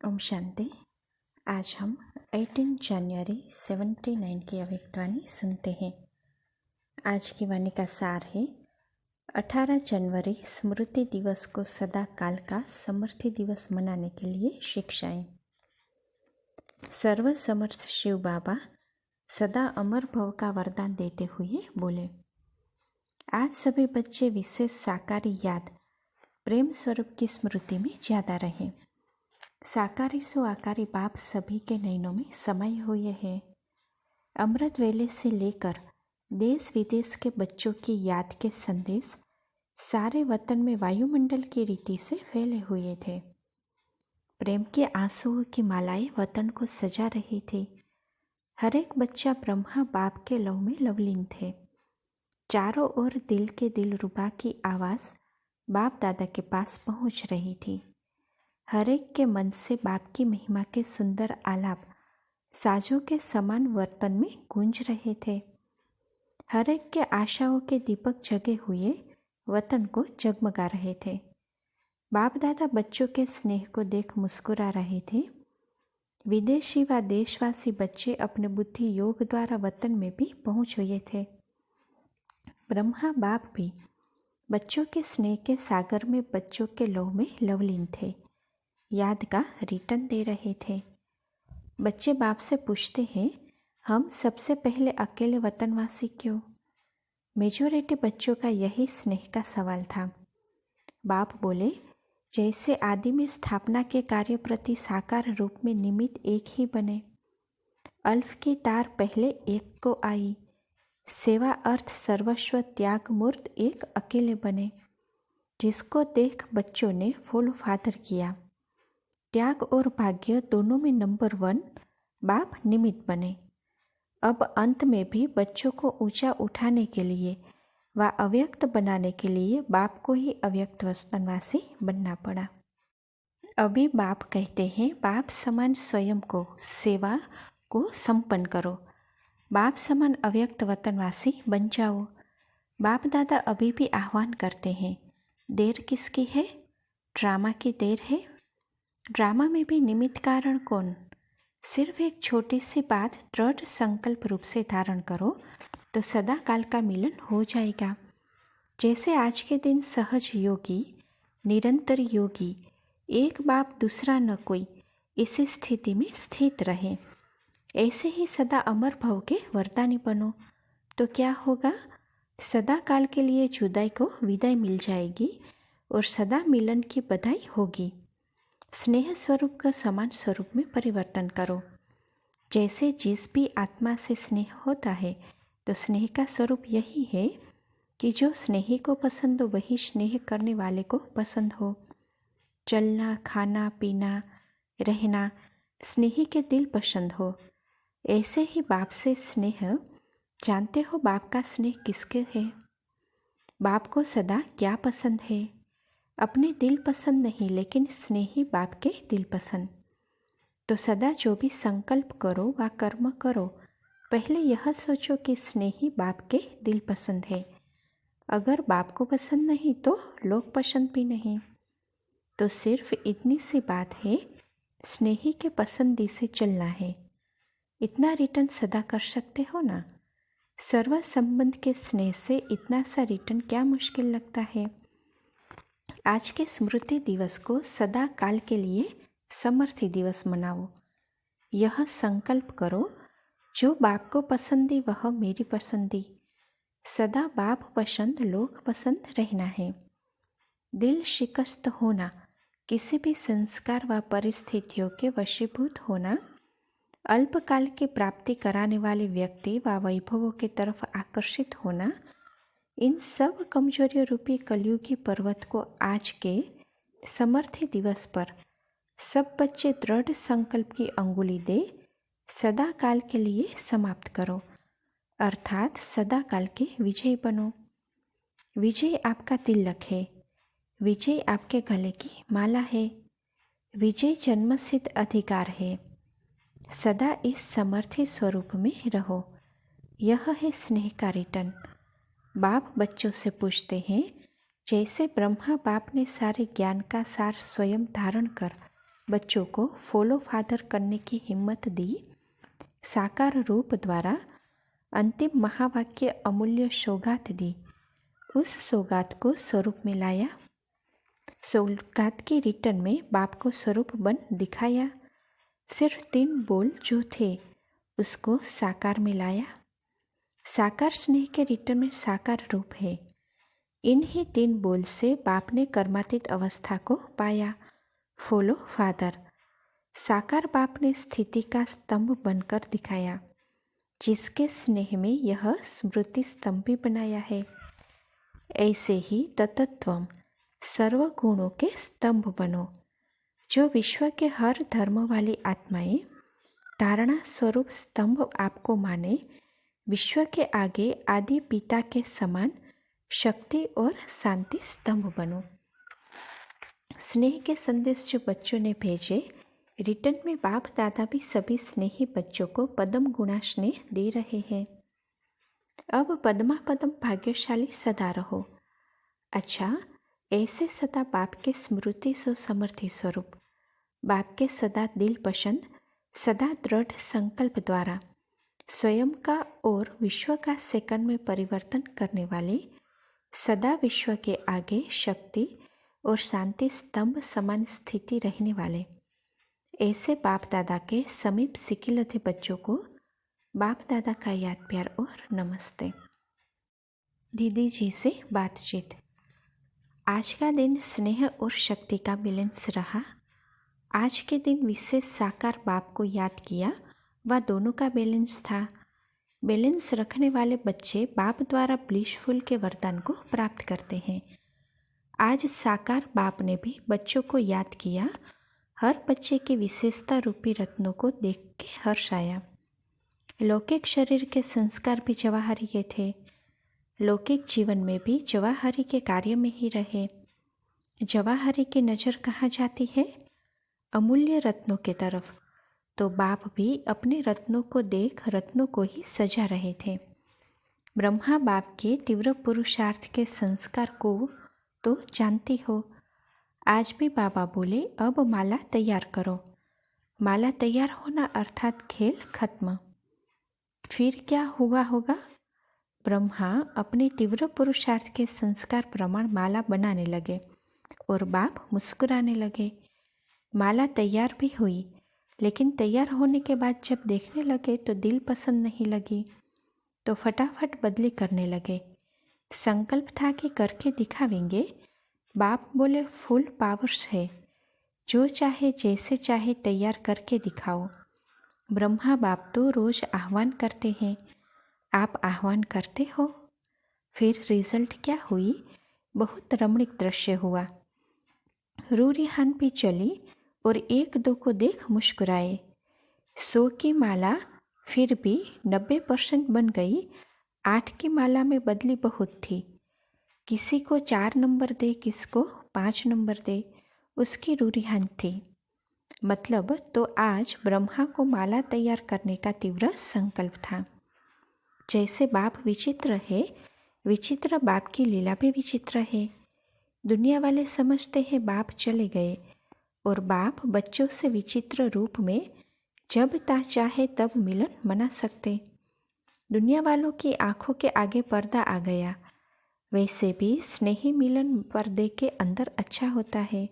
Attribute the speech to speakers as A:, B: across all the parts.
A: ओम शांति। आज हम 18 जनवरी 79 की अव्यक्तवाणी सुनते हैं। आज की वाणी का सार है 18 जनवरी स्मृति दिवस को सदा काल का समर्थी दिवस मनाने के लिए शिक्षाएं। सर्व समर्थ शिव बाबा सदा अमर भव का वरदान देते हुए बोले, आज सभी बच्चे विशेष साकारी याद प्रेम स्वरूप की स्मृति में ज्यादा रहे। साकारी सो आकारी बाप सभी के नयनों में समाये हुए हैं। अमृत वेले से लेकर देश विदेश के बच्चों की याद के संदेश सारे वतन में वायुमंडल की रीति से फैले हुए थे। प्रेम के आंसुओं की मालाएं वतन को सजा रही थी। हर एक बच्चा ब्रह्मा बाप के लव में लवलीन थे। चारों ओर दिल के दिल रुबा की आवाज़ बाप दादा के पास पहुंच रही थी। हर एक के मन से बाप की महिमा के सुंदर आलाप साजों के समान वर्तन में गूंज रहे थे। हर एक के आशाओं के दीपक जगे हुए वतन को जगमगा रहे थे। बाप दादा बच्चों के स्नेह को देख मुस्कुरा रहे थे। विदेशी व देशवासी बच्चे अपने बुद्धि योग द्वारा वतन में भी पहुंच हुए थे। ब्रह्मा बाप भी बच्चों के स्नेह के सागर में बच्चों के लौ में लवलीन थे। याद का रिटर्न दे रहे थे। बच्चे बाप से पूछते हैं, हम सबसे पहले अकेले वतनवासी क्यों? मेजोरिटी बच्चों का यही स्नेह का सवाल था। बाप बोले, जैसे आदि में स्थापना के कार्य प्रति साकार रूप में निमित्त एक ही बने। अल्फ की तार पहले एक को आई। सेवा अर्थ सर्वस्व त्याग मूर्त एक अकेले बने। जिसको देख बच्चों ने फॉलो फादर किया। त्याग और भाग्य दोनों में नंबर 1 बाप निमित्त बने। अब अंत में भी बच्चों को ऊंचा उठाने के लिए व अव्यक्त बनाने के लिए बाप को ही अव्यक्त वतनवासी बनना पड़ा। अभी बाप कहते हैं, बाप समान स्वयं को सेवा को संपन्न करो। बाप समान अव्यक्त वतनवासी बन जाओ। बाप दादा अभी भी आह्वान करते हैं। देर किसकी है? ड्रामा की देर है। ड्रामा में भी निमित्त कारण कौन? सिर्फ एक छोटी सी बात दृढ़ संकल्प रूप से धारण करो तो सदा काल का मिलन हो जाएगा। जैसे आज के दिन सहज योगी, निरंतर योगी, एक बाप दूसरा न कोई, इसी स्थिति में स्थित रहे। ऐसे ही सदा अमर भव के वरदानी बनो तो क्या होगा? सदा काल के लिए जुदाई को विदाई मिल जाएगी और सदा मिलन की बधाई होगी। स्नेह स्वरूप का समान स्वरूप में परिवर्तन करो। जैसे जिस भी आत्मा से स्नेह होता है तो स्नेह का स्वरूप यही है कि जो स्नेही को पसंद हो वही स्नेह करने वाले को पसंद हो। चलना, खाना, पीना, रहना स्नेही के दिल पसंद हो। ऐसे ही बाप से स्नेह, जानते हो बाप का स्नेह किसके है? बाप को सदा क्या पसंद है? अपने दिल पसंद नहीं, लेकिन स्नेही बाप के दिल पसंद। तो सदा जो भी संकल्प करो व कर्म करो, पहले यह सोचो कि स्नेही बाप के दिल पसंद है। अगर बाप को पसंद नहीं तो लोग पसंद भी नहीं। तो सिर्फ इतनी सी बात है, स्नेही के पसंदी से चलना है। इतना रिटर्न सदा कर सकते हो ना। सर्व संबंध के स्नेह से इतना सा रिटर्न क्या मुश्किल लगता है। आज के स्मृति दिवस को सदा काल के लिए समर्थी दिवस मनाओ। यह संकल्प करो, जो बाप को पसंदी वह मेरी पसंदी। सदा बाप पसंद लोग पसंद रहना है। दिल शिकस्त होना, किसी भी संस्कार व परिस्थितियों के वशीभूत होना, अल्पकाल की प्राप्ति कराने वाले व्यक्ति व वैभवों की तरफ आकर्षित होना, इन सब कमजोरियों रूपी कलयुगी पर्वत को आज के समर्थी दिवस पर सब बच्चे दृढ़ संकल्प की अंगुली दे सदा काल के लिए समाप्त करो, अर्थात सदा काल के विजय बनो। विजय आपका तिलक है। विजय आपके गले की माला है। विजय जन्मसिद्ध अधिकार है। सदा इस समर्थी स्वरूप में रहो। यह है स्नेह का रिटर्न। बाप बच्चों से पूछते हैं, जैसे ब्रह्मा बाप ने सारे ज्ञान का सार स्वयं धारण कर बच्चों को फॉलो फादर करने की हिम्मत दी, साकार रूप द्वारा अंतिम महावाक्य अमूल्य सौगात दी, उस सौगात को स्वरूप में लाया। सौगात के रिटर्न में बाप को स्वरूप बन दिखाया। सिर्फ 3 बोल जो थे उसको साकार में लाया। साकार स्नेह के रिटर्न में साकार रूप है। इन्हीं 3 बोल से बाप ने कर्मातीत अवस्था को पाया, फॉलो फादर। साकार बाप ने स्थिति का स्तंभ बनकर दिखाया, जिसके स्नेह में यह स्मृति स्तंभ भी बनाया है। ऐसे ही ततत्वम सर्व गुणों के स्तंभ बनो। जो विश्व के हर धर्म वाली आत्माएं धारणा स्वरूप स्तंभ आपको माने, विश्व के आगे आदि पिता के समान शक्ति और शांति स्तंभ बनो। स्नेह के संदेश जो बच्चों ने भेजे, रिटर्न में बाप दादा भी सभी स्नेही बच्चों को पदम गुणा स्नेह दे रहे हैं। अब पद्मा पदम भाग्यशाली सदा रहो। अच्छा, ऐसे सदा बाप के स्मृति सो समर्थी स्वरूप, बाप के सदा दिल पसंद, सदा दृढ़ संकल्प द्वारा स्वयं का और विश्व का सेकंड में परिवर्तन करने वाले, सदा विश्व के आगे शक्ति और शांति स्तंभ समान स्थिति रहने वाले ऐसे बाप दादा के समीप सिकिलधे बच्चों को बाप दादा का याद प्यार और नमस्ते। दीदी जी से बातचीत। आज का दिन स्नेह और शक्ति का बैलेंस रहा। आज के दिन विशेष साकार बाप को याद किया, वह दोनों का बैलेंस था। बैलेंस रखने वाले बच्चे बाप द्वारा ब्लिसफुल के वरदान को प्राप्त करते हैं। आज साकार बाप ने भी बच्चों को याद किया। हर बच्चे की विशेषता रूपी रत्नों को देख के हर्ष आया। लौकिक शरीर के संस्कार भी जवाहरी के थे। लौकिक जीवन में भी जवाहरी के कार्य में ही रहे। जवाहरी की नज़र कहाँ जाती है? अमूल्य रत्नों के तरफ। तो बाप भी अपने रत्नों को देख रत्नों को ही सजा रहे थे। ब्रह्मा बाप के तीव्र पुरुषार्थ के संस्कार को तो जानती हो। आज भी बाबा बोले, अब माला तैयार करो। माला तैयार होना अर्थात खेल खत्म। फिर क्या हुआ होगा? ब्रह्मा अपने तीव्र पुरुषार्थ के संस्कार प्रमाण माला बनाने लगे और बाप मुस्कुराने लगे। माला तैयार भी हुई, लेकिन तैयार होने के बाद जब देखने लगे तो दिल पसंद नहीं लगी, तो फटाफट बदली करने लगे। संकल्प था कि करके दिखावेंगे। बाप बोले, फुल पावर्स है, जो चाहे जैसे चाहे तैयार करके दिखाओ। ब्रह्मा बाप तो रोज आह्वान करते हैं, आप आह्वान करते हो। फिर रिजल्ट क्या हुई? बहुत रमणीक दृश्य हुआ। रूरिहान भी चली और 1-2 को देख मुस्कुराए। 100 की माला फिर भी 90% बन गई। 8 की माला में बदली बहुत थी। किसी को 4 नंबर दे, किसको 5 नंबर दे, उसकी रूरिहान थी। मतलब तो आज ब्रह्मा को माला तैयार करने का तीव्र संकल्प था। जैसे बाप विचित्र है, विचित्र बाप की लीला भी विचित्र है। दुनिया वाले समझते हैं बाप चले गए और बाप बच्चों से विचित्र रूप में जब चाहे तब मिलन मना सकते। दुनिया वालों की आंखों के आगे पर्दा आ गया। वैसे भी स्नेही मिलन पर्दे के अंदर अच्छा होता है,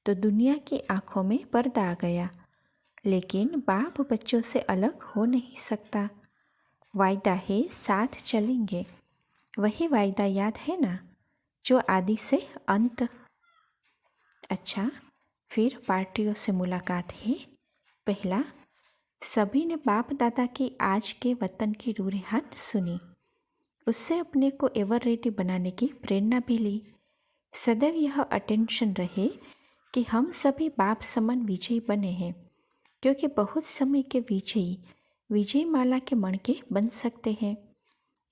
A: तो दुनिया की आंखों में पर्दा आ गया। लेकिन बाप बच्चों से अलग हो नहीं सकता। वायदा है साथ चलेंगे। वही वायदा याद है ना, जो आदि से अंत। अच्छा, फिर पार्टियों से मुलाकात है। पहला, सभी ने बाप दादा की आज के वतन की रूरिहान सुनी। उससे अपने को एवर रेडी बनाने की प्रेरणा भी ली। सदैव यह अटेंशन रहे कि हम सभी बाप समान विजयी बने हैं, क्योंकि बहुत समय के विजयी विजय माला के मणके बन सकते हैं।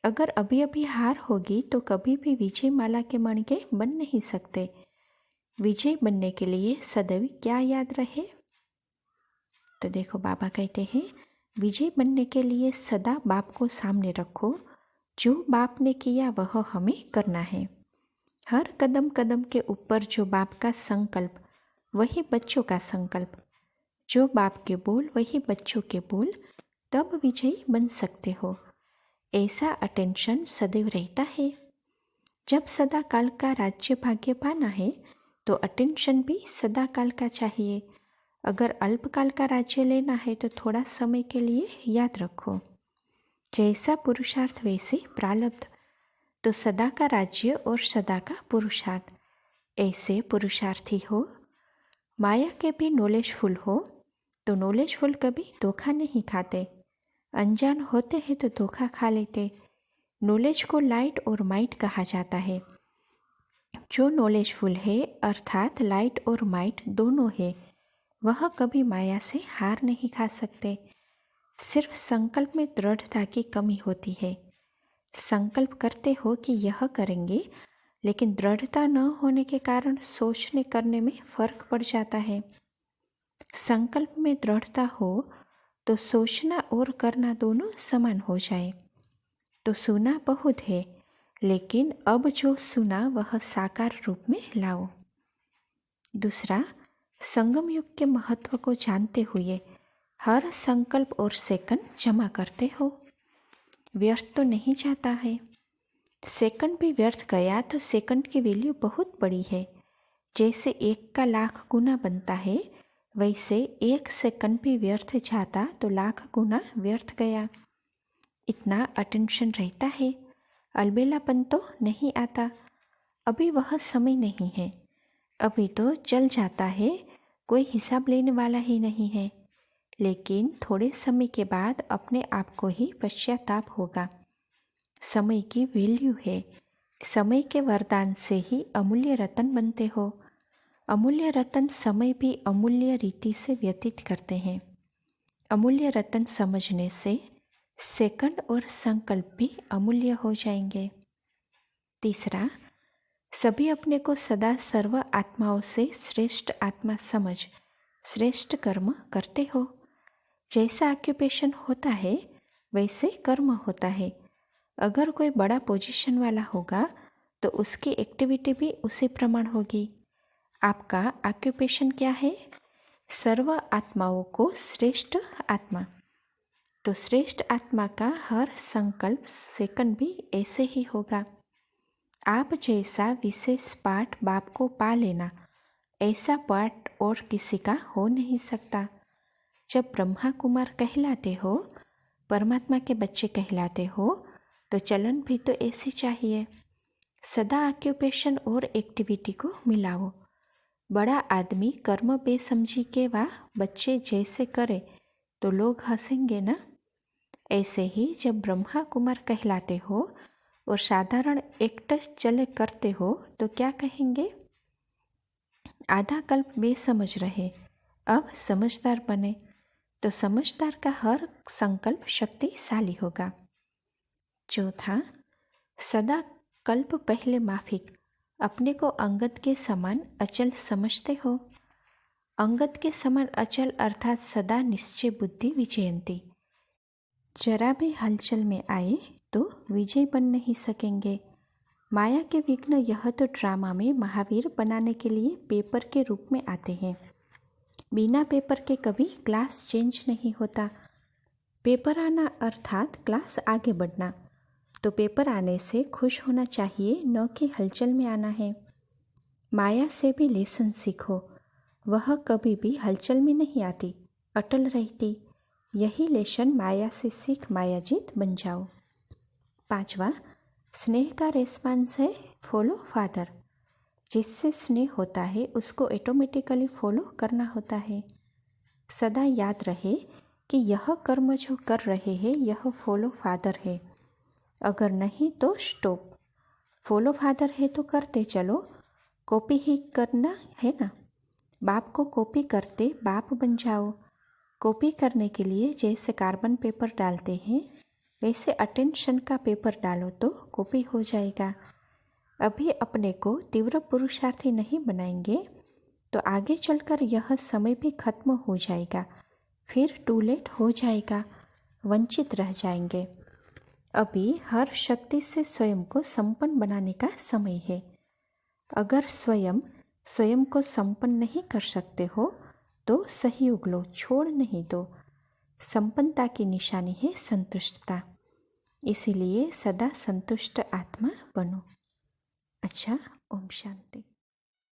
A: अगर अभी अभी हार होगी तो कभी भी विजय माला के मणके बन नहीं सकते। विजय बनने के लिए सदैव क्या याद रहे? तो देखो, बाबा कहते हैं, विजय बनने के लिए सदा बाप को सामने रखो। जो बाप ने किया वह हमें करना है। हर कदम कदम के ऊपर जो बाप का संकल्प वही बच्चों का संकल्प, जो बाप के बोल वही बच्चों के बोल, तब विजयी बन सकते हो। ऐसा अटेंशन सदैव रहता है। जब सदा काल का राज्य भाग्य पाना है तो अटेंशन भी सदा काल का चाहिए। अगर अल्पकाल का राज्य लेना है तो थोड़ा समय के लिए याद रखो, जैसा पुरुषार्थ वैसे प्रारब्ध। तो सदा का राज्य और सदा का पुरुषार्थ, ऐसे पुरुषार्थी हो। माया के भी नॉलेजफुल हो तो नॉलेजफुल कभी धोखा नहीं खाते। अनजान होते हैं तो धोखा खा लेते। नॉलेज को लाइट और माइट कहा जाता है। जो नॉलेजफुल है अर्थात लाइट और माइट दोनों है, वह कभी माया से हार नहीं खा सकते। सिर्फ संकल्प में दृढ़ता की कमी होती है। संकल्प करते हो कि यह करेंगे, लेकिन दृढ़ता न होने के कारण सोचने करने में फर्क पड़ जाता है। संकल्प में दृढ़ता हो तो सोचना और करना दोनों समान हो जाए। तो सुना बहुत है, लेकिन अब जो सुना वह साकार रूप में लाओ। दूसरा, संगम युग के महत्व को जानते हुए हर संकल्प और सेकंड जमा करते हो। व्यर्थ तो नहीं जाता है। सेकंड भी व्यर्थ गया तो सेकंड की वैल्यू बहुत बड़ी है। जैसे 1 का लाख गुना बनता है, वैसे 1 सेकंड भी व्यर्थ जाता तो लाख गुना व्यर्थ गया। इतना अटेंशन रहता है। अलबेलापन तो नहीं आता। अभी वह समय नहीं है। अभी तो चल जाता है, कोई हिसाब लेने वाला ही नहीं है। लेकिन थोड़े समय के बाद अपने आप को ही पश्चाताप होगा। समय की वैल्यू है। समय के वरदान से ही अमूल्य रतन बनते हो। अमूल्य रतन समय भी अमूल्य रीति से व्यतीत करते हैं। अमूल्य रतन समझने से सेकंड और संकल्प भी अमूल्य हो जाएंगे। तीसरा, सभी अपने को सदा सर्व आत्माओं से श्रेष्ठ आत्मा समझ श्रेष्ठ कर्म करते हो। जैसा ऑक्यूपेशन होता है वैसे कर्म होता है। अगर कोई बड़ा पोजीशन वाला होगा तो उसकी एक्टिविटी भी उसी प्रमाण होगी। आपका ऑक्यूपेशन क्या है? सर्व आत्माओं को श्रेष्ठ आत्मा। तो श्रेष्ठ आत्मा का हर संकल्प सेकंड भी ऐसे ही होगा। आप जैसा विशेष पाठ बाप को पा लेना, ऐसा पाठ और किसी का हो नहीं सकता। जब ब्रह्मा कुमार कहलाते हो, परमात्मा के बच्चे कहलाते हो, तो चलन भी तो ऐसी चाहिए। सदा ऑक्यूपेशन और एक्टिविटी को मिलाओ। बड़ा आदमी कर्म बेसमझी के वाह बच्चे जैसे करे तो लोग हंसेंगे ना। ऐसे ही जब ब्रह्मा कुमार कहलाते हो और साधारण एक्ट चले करते हो तो क्या कहेंगे? आधा कल्प बेसमझ रहे, अब समझदार बने। तो समझदार का हर संकल्प शक्तिशाली होगा। चौथा, सदा कल्प पहले माफिक अपने को अंगद के समान अचल समझते हो। अंगद के समान अचल अर्थात सदा निश्चय बुद्धि विजयंती। जरा भी हलचल में आए तो विजय बन नहीं सकेंगे। माया के विघ्न यह तो ड्रामा में महावीर बनाने के लिए पेपर के रूप में आते हैं। बिना पेपर के कभी क्लास चेंज नहीं होता। पेपर आना अर्थात क्लास आगे बढ़ना। तो पेपर आने से खुश होना चाहिए, न कि हलचल में आना है। माया से भी लेसन सीखो। वह कभी भी हलचल में नहीं आती, अटल रहती। यही लेसन माया से सीख मायाजीत बन जाओ। पांचवा, स्नेह का रेस्पॉन्स है फॉलो फादर। जिससे स्नेह होता है उसको ऑटोमेटिकली फॉलो करना होता है। सदा याद रहे कि यह कर्म जो कर रहे हैं यह फॉलो फादर है। अगर नहीं तो स्टॉप। फॉलो फादर है तो करते चलो, कॉपी ही करना है ना। बाप को कॉपी करते बाप बन जाओ। कॉपी करने के लिए जैसे कार्बन पेपर डालते हैं वैसे अटेंशन का पेपर डालो तो कॉपी हो जाएगा। अभी अपने को तीव्र पुरुषार्थी नहीं बनाएंगे तो आगे चलकर यह समय भी खत्म हो जाएगा, फिर टू लेट हो जाएगा, वंचित रह जाएंगे। अभी हर शक्ति से स्वयं को संपन्न बनाने का समय है। अगर स्वयं स्वयं को संपन्न नहीं कर सकते हो तो सहयोग लो, छोड़ नहीं दो। संपन्नता की निशानी है संतुष्टता, इसीलिए सदा संतुष्ट आत्मा बनो। अच्छा, ओम शांति।